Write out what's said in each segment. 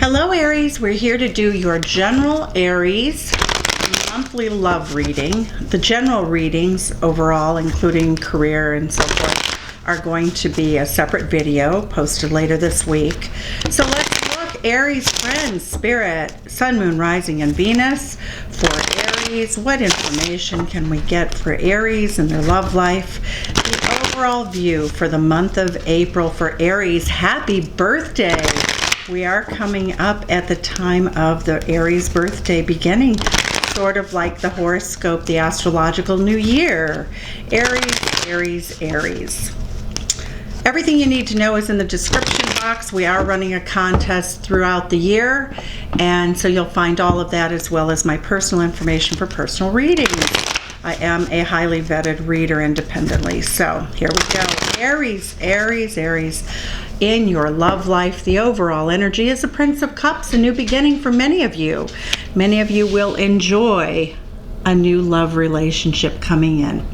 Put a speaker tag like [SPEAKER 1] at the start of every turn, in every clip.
[SPEAKER 1] Hello Aries, we're here to do your general Aries monthly love reading. The general readings overall, including career and so forth, are going to be a separate video posted later this week. So let's look, Aries friends, Spirit, Sun, Moon, Rising, and Venus. For Aries, what information can we get for Aries and their love life? The overall view for the month of April for Aries. Happy birthday! We are coming up at the time of the Aries birthday beginning, sort of like the horoscope, the astrological new year. Aries, Aries, Aries. Everything you need to know is in the description box. We are running a contest throughout the year, and so you'll find all of that as well as my personal information for personal readings. I am a highly vetted reader independently. So here we go. Aries, Aries, Aries. In your love life, the overall energy is the Prince of Cups, a new beginning for many of you. Many of you will enjoy a new love relationship coming in.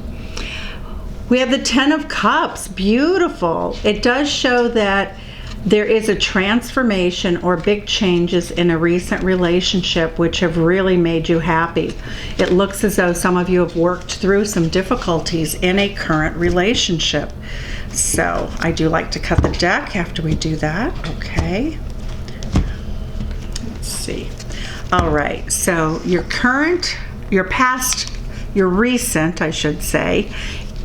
[SPEAKER 1] We have the Ten of Cups. Beautiful. It does show that there is a transformation or big changes in a recent relationship which have really made you happy. It looks as though some of you have worked through some difficulties in a current relationship. So I do like to cut the deck after we do that. Okay. Let's see. All right. So your current, your past, your recent, I should say,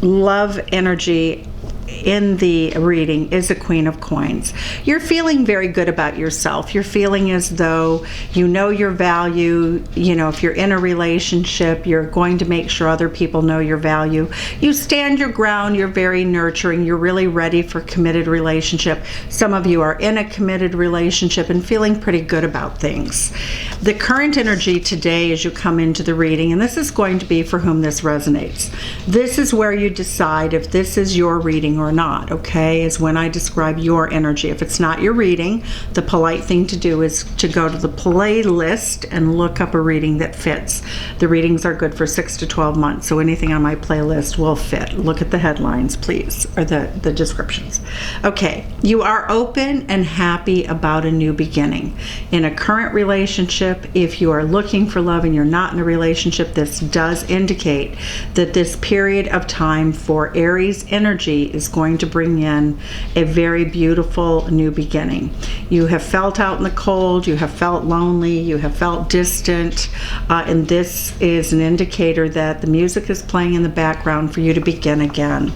[SPEAKER 1] love energy in the reading is the Queen of Coins. You're feeling very good about yourself. You're feeling as though you know your value. You know, if you're in a relationship, you're going to make sure other people know your value. You stand your ground. You're very nurturing. You're really ready for committed relationship. Some of you are in a committed relationship and feeling pretty good about things. The current energy today as you come into the reading, and this is going to be for whom this resonates. This is where you decide if this is your reading or not, okay, is when I describe your energy. If it's not your reading, the polite thing to do is to go to the playlist and look up a reading that fits. The readings are good for 6 to 12 months, so anything on my playlist will fit. Look at the headlines, please, or the descriptions. Okay, you are open and happy about a new beginning. In a current relationship, if you are looking for love and you're not in a relationship, this does indicate that this period of time for Aries energy is going to bring in a very beautiful new beginning. You have felt out in the cold, you have felt lonely, you have felt distant, and this is an indicator that the music is playing in the background for you to begin again.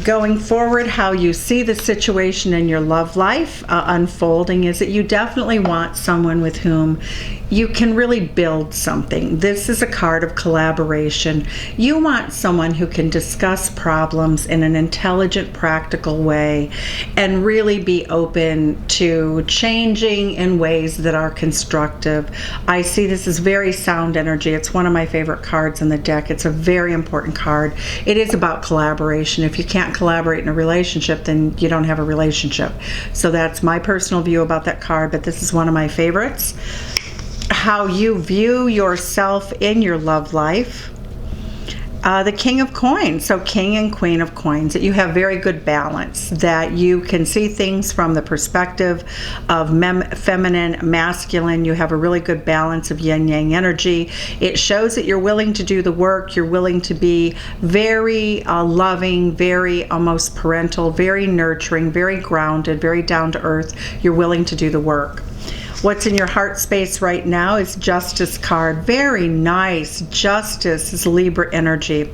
[SPEAKER 1] Going forward, how you see the situation in your love life unfolding is that you definitely want someone with whom you can really build something. This is a card of collaboration. You want someone who can discuss problems in an intelligent, practical way and really be open to changing in ways that are constructive. I see this as very sound energy. It's one of my favorite cards in the deck. It's a very important card. It is about collaboration. If you can't collaborate in a relationship, then you don't have a relationship. So that's my personal view about that card, but this is one of my favorites. How you view yourself in your love life. The King of Coins, so King and Queen of Coins, that you have very good balance, that you can see things from the perspective of feminine, masculine. You have a really good balance of yin-yang energy. It shows that you're willing to do the work. You're willing to be very loving, very almost parental, very nurturing, very grounded, very down to earth. You're willing to do the work. What's in your heart space right now is Justice card. Very nice. Justice is Libra energy.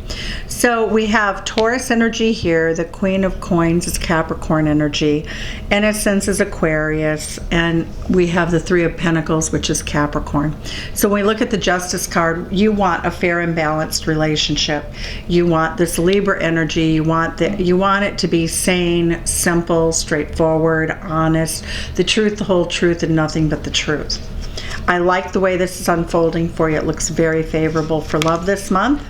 [SPEAKER 1] So we have Taurus energy here. The Queen of Coins is Capricorn energy. Innocence is Aquarius. And we have the Three of Pentacles, which is Capricorn. So when we look at the Justice card, you want a fair and balanced relationship. You want this Libra energy. You want it to be sane, simple, straightforward, honest, the truth, the whole truth, and nothing but the truth. I like the way this is unfolding for you. It looks very favorable for love this month.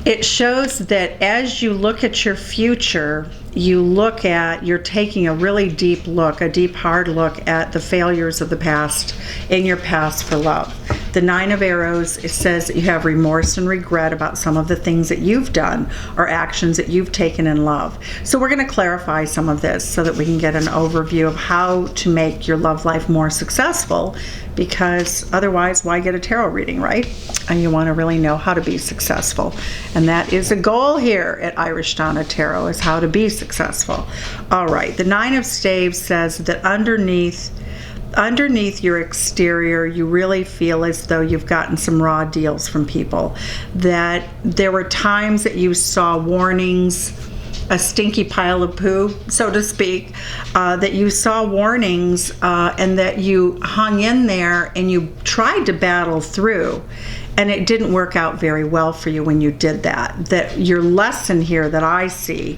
[SPEAKER 1] It shows that as you look at your future, you're taking a really deep look, a deep, hard look at the failures of the past, in your past for love. The Nine of Arrows, it says that you have remorse and regret about some of the things that you've done or actions that you've taken in love. So we're going to clarify some of this so that we can get an overview of how to make your love life more successful, because otherwise, why get a tarot reading, right? And you want to really know how to be successful. And that is a goal here at Irish Donna Tarot, is how to be successful. All right, the Nine of Staves says that underneath your exterior, you really feel as though you've gotten some raw deals from people. That there were times that you saw warnings, a stinky pile of poo, so to speak, that you saw warnings and that you hung in there and you tried to battle through. And it didn't work out very well for you when you did that. That your lesson here that I see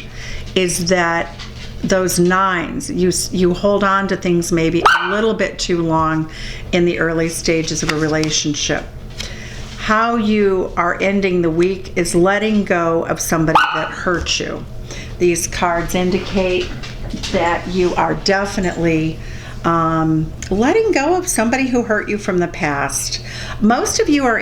[SPEAKER 1] is that those nines, you hold on to things maybe a little bit too long in the early stages of a relationship. How you are ending the week is letting go of somebody that hurt you. These cards indicate that you are definitely letting go of somebody who hurt you from the past. Most of you are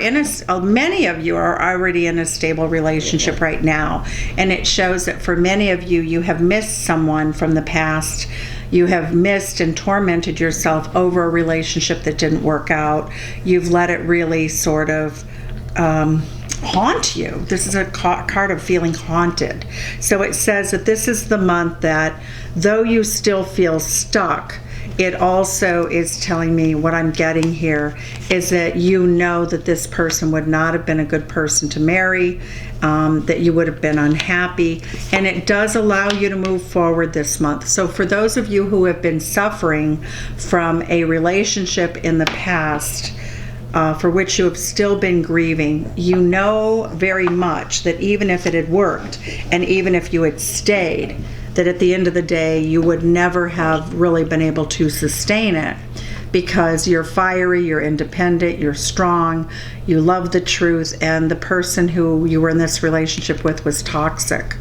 [SPEAKER 1] many of you are already in a stable relationship right now, and it shows that for many of you, you have missed someone from the past. You have missed and tormented yourself over a relationship that didn't work out. You've let it really sort of haunt you. This is a card of feeling haunted. So it says that this is the month that, though you still feel stuck, it also is telling me, what I'm getting here is that you know that this person would not have been a good person to marry, that you would have been unhappy, and it does allow you to move forward this month. So for those of you who have been suffering from a relationship in the past, for which you have still been grieving, you know very much that even if it had worked and even if you had stayed, that at the end of the day you would never have really been able to sustain it, because you're fiery, you're independent, you're strong, you love the truth, and the person who you were in this relationship with was toxic.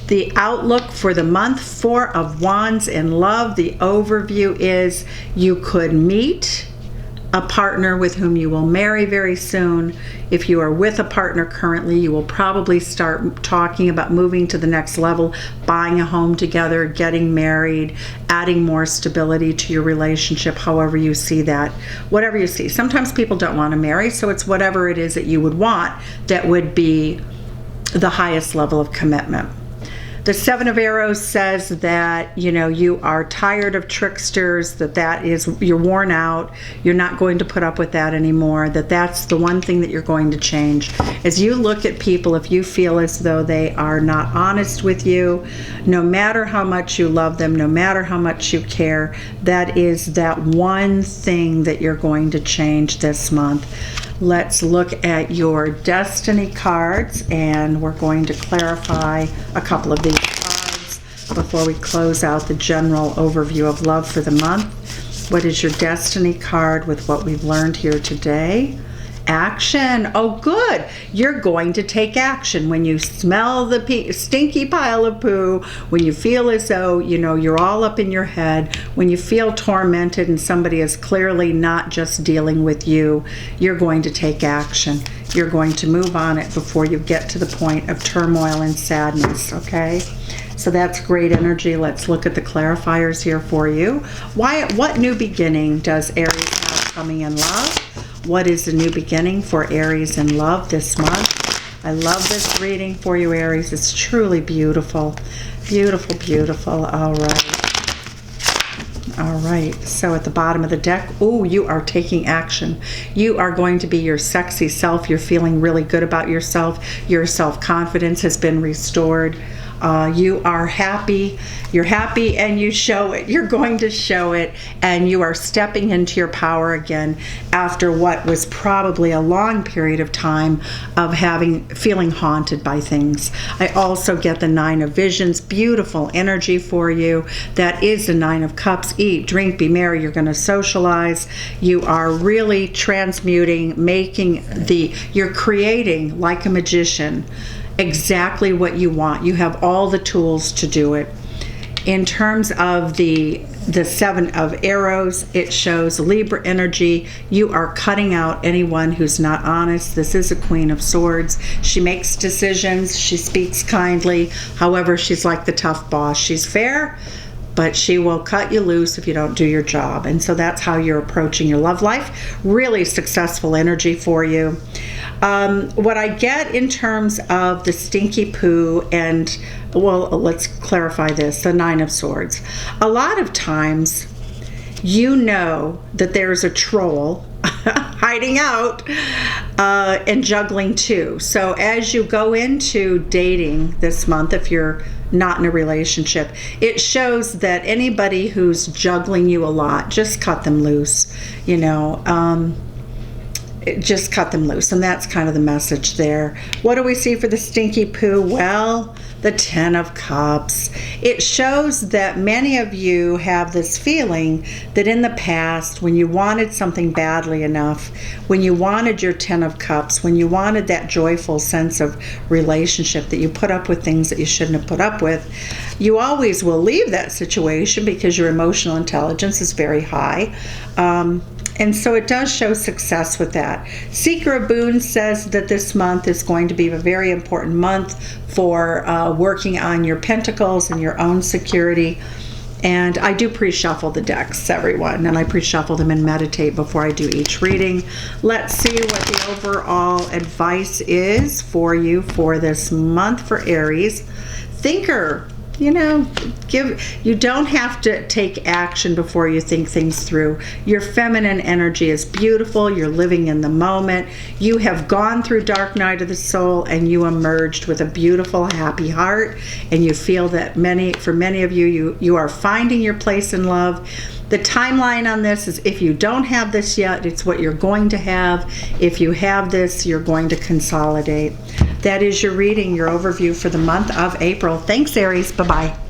[SPEAKER 1] The outlook for the month, Four of Wands in love, the overview is you could meet a partner with whom you will marry very soon. If you are with a partner currently, you will probably start talking about moving to the next level, buying a home together, getting married, adding more stability to your relationship, however you see that, whatever you see. Sometimes people don't want to marry, so it's whatever it is that you would want that would be the highest level of commitment. The Seven of Arrows says that, you know, you are tired of tricksters, that is, you're worn out, you're not going to put up with that anymore, that's the one thing that you're going to change. As you look at people, if you feel as though they are not honest with you, no matter how much you love them, no matter how much you care, that is that one thing that you're going to change this month. Let's look at your destiny cards, and we're going to clarify a couple of these cards before we close out the general overview of love for the month. What is your destiny card with what we've learned here today? Action. Oh, good. You're going to take action when you smell the stinky pile of poo, when you feel as though, you know, you're all up in your head, when you feel tormented and somebody is clearly not just dealing with you, you're going to take action. You're going to move on it before you get to the point of turmoil and sadness, okay? So that's great energy. Let's look at the clarifiers here for you. What new beginning does Aries have coming in love? What is the new beginning for Aries in love this month? I love this reading for you, Aries. It's truly beautiful. Beautiful, beautiful. All right. All right. So at the bottom of the deck, ooh, you are taking action. You are going to be your sexy self. You're feeling really good about yourself. Your self-confidence has been restored. You are happy. You're happy and you show it. You're going to show it, and you are stepping into your power again after what was probably a long period of time of feeling haunted by things. I also get the Nine of Visions, beautiful energy for you. That is the Nine of Cups. Eat, drink, be merry. You're going to socialize. You are really transmuting, you're creating like a magician exactly what you want. You have all the tools to do it. In terms of the the 7 of arrows. It shows Libra energy. You are cutting out anyone who's not honest. This is a Queen of Swords. She makes decisions. She speaks kindly. However, she's like the tough boss. She's fair, but she will cut you loose if you don't do your job. And so that's how you're approaching your love life. Really successful energy for you. What I get in terms of the stinky poo and, well, let's clarify this, the 9 of Swords. A lot of times you know that there's a troll hiding out and juggling too. So as you go into dating this month, if you're not in a relationship, it shows that anybody who's juggling you a lot, just cut them loose, you know, just cut them loose. And that's kind of the message there. What do we see for the stinky poo? Well, the 10 of Cups. It shows that many of you have this feeling that in the past, when you wanted something badly enough, when you wanted your 10 of Cups, when you wanted that joyful sense of relationship, that you put up with things that you shouldn't have put up with, you always will leave that situation because your emotional intelligence is very high. And so it does show success with that. Seeker of Boons says that this month is going to be a very important month for working on your pentacles and your own security. And I do pre-shuffle the decks, everyone, and I pre-shuffle them and meditate before I do each reading. Let's see what the overall advice is for you for this month for Aries. Thinker. You know, you don't have to take action before you think things through. Your feminine energy is beautiful. You're living in the moment. You have gone through dark night of the soul and you emerged with a beautiful, happy heart. And you feel that for many of you, you are finding your place in love. The timeline on this is if you don't have this yet, it's what you're going to have. If you have this, you're going to consolidate. That is your reading, your overview for the month of April. Thanks, Aries. Bye-bye.